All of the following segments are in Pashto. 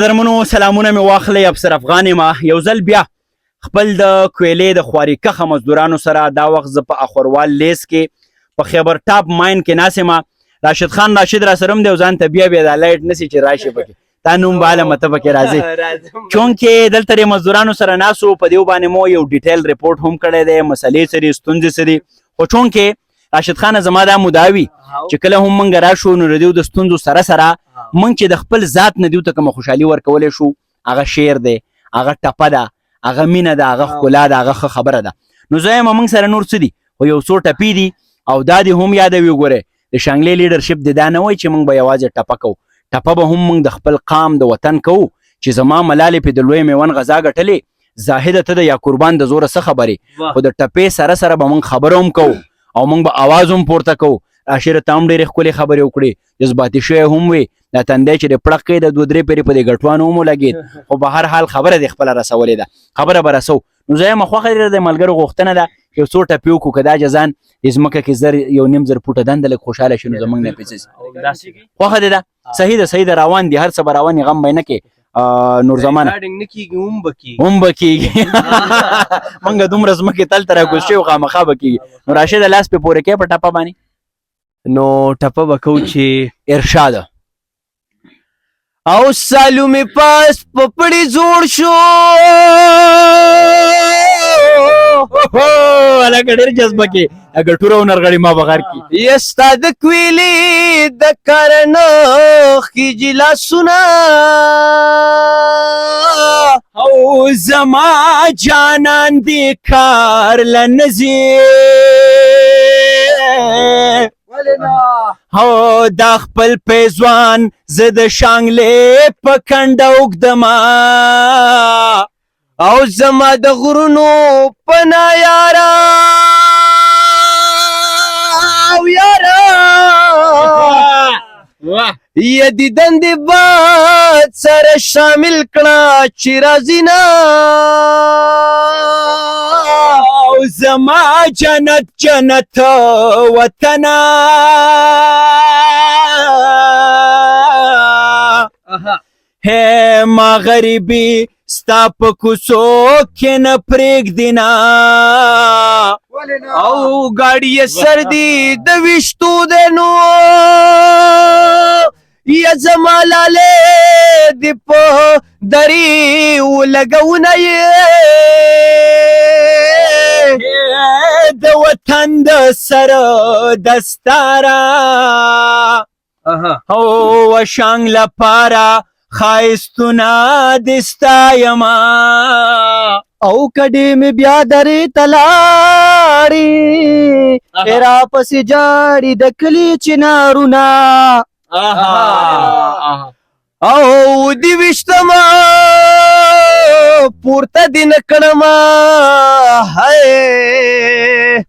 درمنو سلامونه مې واخلئ افسر افغان یم یو ځل بیا خپل د کویلې د خواري کښه مزدورانو سره دا وخت زه په اخوروال لیس کې په خیبر ټاپ ماین کې ناست یم. راشد خان راشد را سره هم دی او ځان ته بیا بیا دا لایټ نسي چې راشي پکې تا نوم به هله مته پکې راځي چونکې دلته د مزدورانو سره ناست وو په دې باندې مو یو ډیټیل رپورټ هم کړی دی مسلې څه دي ستونزې څه دي خو چونکې راشد خان زما دا مدعوي چې کله هم موږ راشو نو د دې د ستونزو سره سره موږ چې د خپل ذات نه دیو ته کومه خوشحالي ورکولی شو هغه شعر دی هغه ټپه ده هغه مینه ده هغه ښکلا ده هغه ښه خبره ده نو زه یم موږ سره نور څه دي خو یو څو ټپې دي او دا دې هم یادوي ګورئ د شانګلې لیډرشپ د دا نه وایي چې موږ به یوازې ټپه کوو ټپه به هم موږ د خپل قام د وطن کوو چې زما ملالې پې د لوی میوند غذا ګټلې زاهده ته د یا قربان د زوره څه خبرې خو د ټپې سره سره به موږ خبره هم کوو او موږ به آواز هم پورته کوو عاشره ته هم ډېرې ښکلې خبرې وکړې جذباتي شوی هم وي دا تندی چې د پړق کوي د دوه درې پېرې په دې ګټوانو هم ولګېد خو به هر حال خبره دې خپله رسولې ده خبره به رسو نو زه یم خوښه ډېره د ملګرو غوښتنه ده یو څو ټپې وکړو که دا جزان د ځمکه کې زر یو نیم زر فوټه دنده لږ خوشحاله شي نو زموږ نه پېڅه خوښه دې ده صحیح ده صحیح ده روان دي هر څه به روان غم به یې نه کې نور زمانه هم به کېږي موږ دومره ځمکې تلته راکوز شوي خامخا به کېږي نو راشده لاس پې پورې کوې په ټپه باندې نو ټپه به کوو چې ارشاده او سالو می پاس پپړی جوړ شو الګ ډېر جذبه کې اګه ټوره ونرغړی ما بغیر کی یستا د کویلی د کرنو خجلا سنا او زما جانان دی کار لنزی هو دا خپل پیزوان زه د شانګلې په کنډه اوږدما او زما د غرونو پنا یارا او یارا یدی دندې باد سره شامل کړه چې راځي نه او زما جنت جنت وطنا ہے ما غریبی ستا په کوڅو کې نه پرېږدي نه او ګاډي یې سردي د ویشتو دی نو یا زما لالې دې په درې ولګونه یې د وطن د سره دستاره او شانګ لپاره خایستونه دستایما او کډې مې بیا درې تلاړې را پسې جاړي د کلي چنارونه او دی وشتما پورته دی نکړما هاي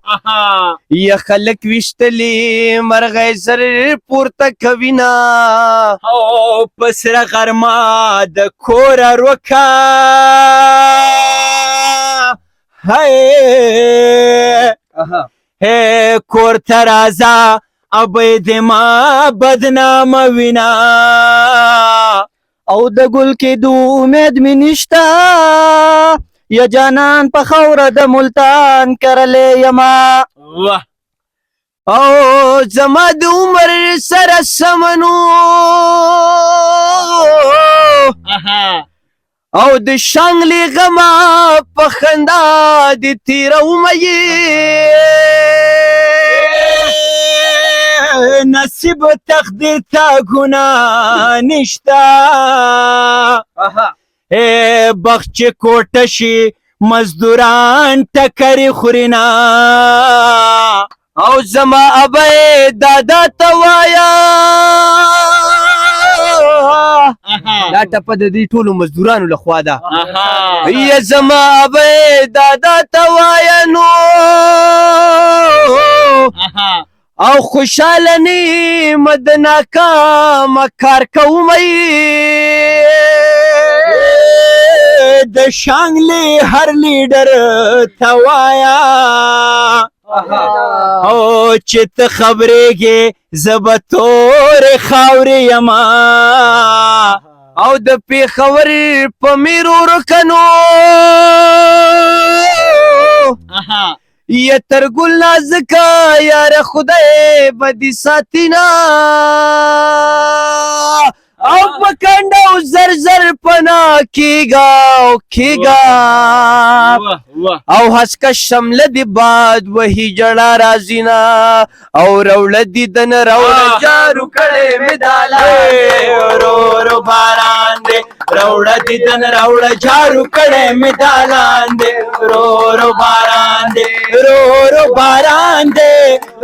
یا خلک وشتلی مرغې زر پورته کوینا او پسره غرما د کور روکا هاي هي کور ترازا ابې د ما بدنام وینا او د ګل کې د امید مې نشتا یا جانان په خوره د ملتان کرلې یما او زما د عمر سره سمنو او د شانګلې غما په خندا د تیرومه نصیب تقدیر تا گناه نشتا بخت چې کوټه شي مزدوران ټکرې خورينا او زما ابې دادا ته وایا دا ټپه د دې ټولو مزدورانو لخوا ده یا زما ابې دادا ته وایا نو او خوشاله نیم د ناکام کار کومه د شانګلې هر لیډر ته وایا او چې ته خبرېږې زه به تورې خاورې یما او د پېښور په میرور کنو یا تر ګل نازکه یاره خدای به دې ساتینا او په کنډو زر زر پناه کېږه او کېږه او هسکه شمله دې باد وهي جړه راځي نه او روړه دیدن روړه جارو کړې مې دالان رو رو باران دے روڑا دیدن روڑا جارو کڑے میں دالان دے رو رو باران دے رو رو باران دے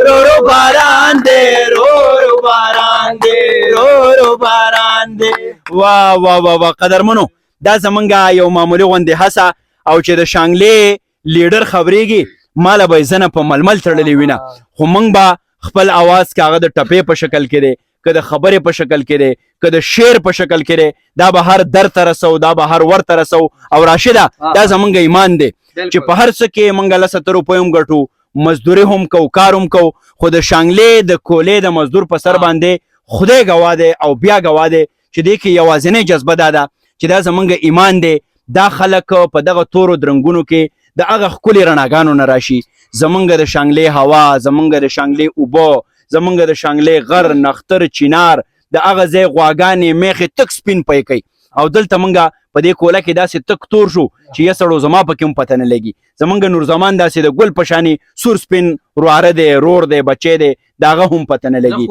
رو رو باران دے رو رو باران دے رو رو باران دے واہ واہ واہ واہ قدرمنو دا زمونږه یو معمولی غوندې هڅه او چې د شانګلې لیډر خبرېږي ماله به یې زنه په ململ تړلې وي نه خو موږ به خپل اواز که هغه د ټپې په شکل کې دی که د خبرې په شکل کې دی که د شعر په شکل کې دی دا به هر در ته رسو دا به هر ور ته رسو او راشده دا زمونږ ایمان دی چې په هر څه کې موږ 70 روپۍ هم ګټو مزدوري هم کو کار هم کو خو د شانګلې د کولې د مزدور په سر باندې خدای ګواه دی او بیا ګواه دی چې دې کې یوازینۍ جذبه دا ده چې دا زمونږ ایمان دی دا خلک په دغه تورو درنګونو کې د هغه ښکلې رڼاګانو نه راشي زمونږ د شانګلې هوا زمونږ د شانګلې اوبه زمونږ د شانګلې غر نختر چینار د هغه ځای غواګانې میخې تک سپین پی کوي او دلته مونږه په دې کوله کې داسې تک تور شو چې یا سړو زما پکې هم پته نه لګي زمونږ نور زمان داسې د ګل په شانې سور سپین رواره دی رور دی بچی دی د هغه هم پته نه لګي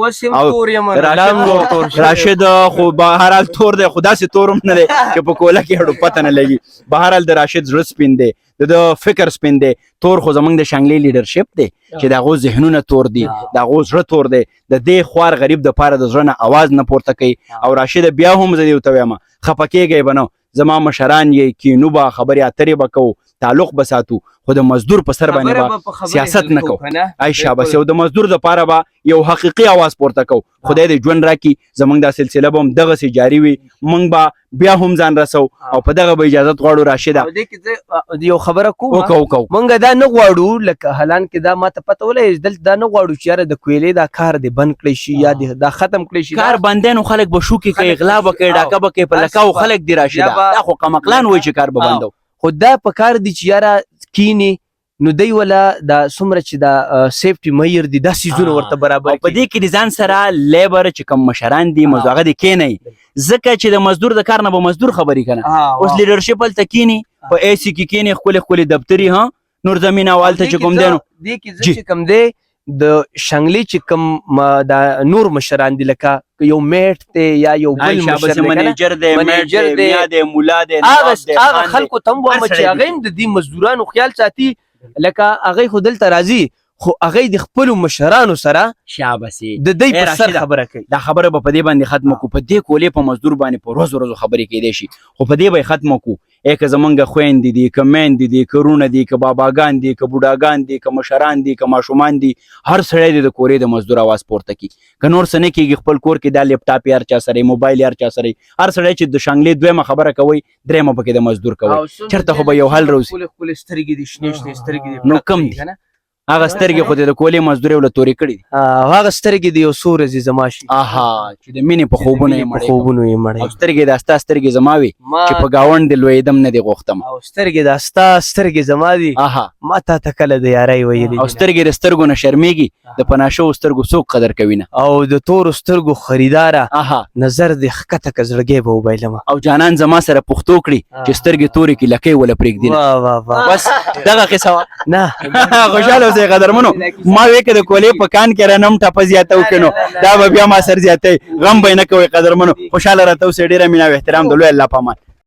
راشد خو بهرحال تور دی خو داسې تور هم نه دی چې په کوله کې هډو پته نه لګي بهرحال د راشد زړه سپین دی د فکر سپین دی تور خو زمونږ د شانګلې لیډرشپ دی چې د هغو ذهنونه تور دي د هغو زړه تور دی د دې خوار غریب دپاره د زړه نه اواز نه پورته کوي او راشد بیا هم زه دې ورته وایم خفه کېږئ به نه زما مشران یې کینو به خبرې اترې به کوو تعلق به ساتو خو د مزدور په سر باندې به سیاست نه کوو ای شاباس او د مزدور دپاره به یو حقیقي اواز پورته کوو خدای دې ژوند راکړي زموږ دا سلسله به هم دغسې جاري وي موږ به بیا هم ځان رسو او په دغه به اجازت غواړو راشده یو خبره کوم موږ دا نه غواړو لکه حالان کې دا ماته پته ولګي دلته دا نه غواړو چې یاره د کویلې دا کار دې بند کړی شي یا دا ختم کړی شي کار بندی نو خلک به شوکې کوي غلا به کوي ډاکه به کوي په لکاو خلک دې راشده دا خو قمقلان وایي چې کار به بندو خو دا په کار دي چې یاره کینی نو دی ولا دا څومره چې دا سیفټي معیار دي دا سیزونه ورته برابر او په دې کې د ځان سره لیبر چې کوم مشران دي هغه دې کینی ځکه چې د مزدور د کار نه به مزدور خبرې کنه اوس لیډرشپ هلته کینی په اے سی کې کینی ښکلې ښکلې دفتري ها نور زمین او هلته چې کوم دی نو دې کې زه چې کوم دی د شانګلې چې کوم دا نور مشران دي لکه یو میټ دی یا یو بل مشر دی منیجر دی منیجر دی یا دی مولا دی هغه خلکو ته هم وایم چې هغه هم د دې مزدورانو خیال ساتي لکه هغه خو دلته راځي خو هغه د خپلو مشرانو سره شاباسي د دوی په سر خبره کوي دا خبره به په دې باندې ختمه کړو په دې کولې په مزدور باندې په ورځ ورځو خبرې کېدی شي خو په دې به یې ختمه کړو که زمونږ خویندې دي که میندې دي که رونه دي که باباګان دي که بوډاګان دي که مشران دي که ماشومان دي هر سړی دې د کورې د مزدور اواز پورته کړي که نور څه نه کېږي خپل کور کې دا لیپټاپ یې هر چا سره موبایل یې هر چا سره هر سړی چې د شانګلې دویمه خبره کوئ درېیمه پکې د مزدور کوئ چېرته خو به یو حل روزي نو کم دي هغه سترګې خو د کولې مزدورۍ وله تورې کړي دي هغه سترګې د یو څو ورځې زما شي چې د مینې په خوبونو یې مړې او سترګې د ستا سترګې زما وي چې په ګاونډ دې لویېدم نه دې غوښتم او سترګې د ستا سترګې زما دي ما تا ته کله د یارۍ ویلي او سترګې د سترګو نه شرمېږي د پناشو سترګو څوک قدر کوي نه او د تورو سترګو خریداره نظر دې ښکته که زړګی به وبایلمه او جانان زما سره پښتو کړي چې سترګې تورې کې لکۍ وله پرېږدي نه بس دغه قصه وه نه خوشحاله اوسئ قدرمنو ما وی که د کولې په کان کې رانم ټپه زیاته وکړي نو دا به بیا ما سر زیاتی غم به یې نه کوئ قدرمنو خوشحاله راته اوسئ ډېره مینه او احترام د لوی الله په امان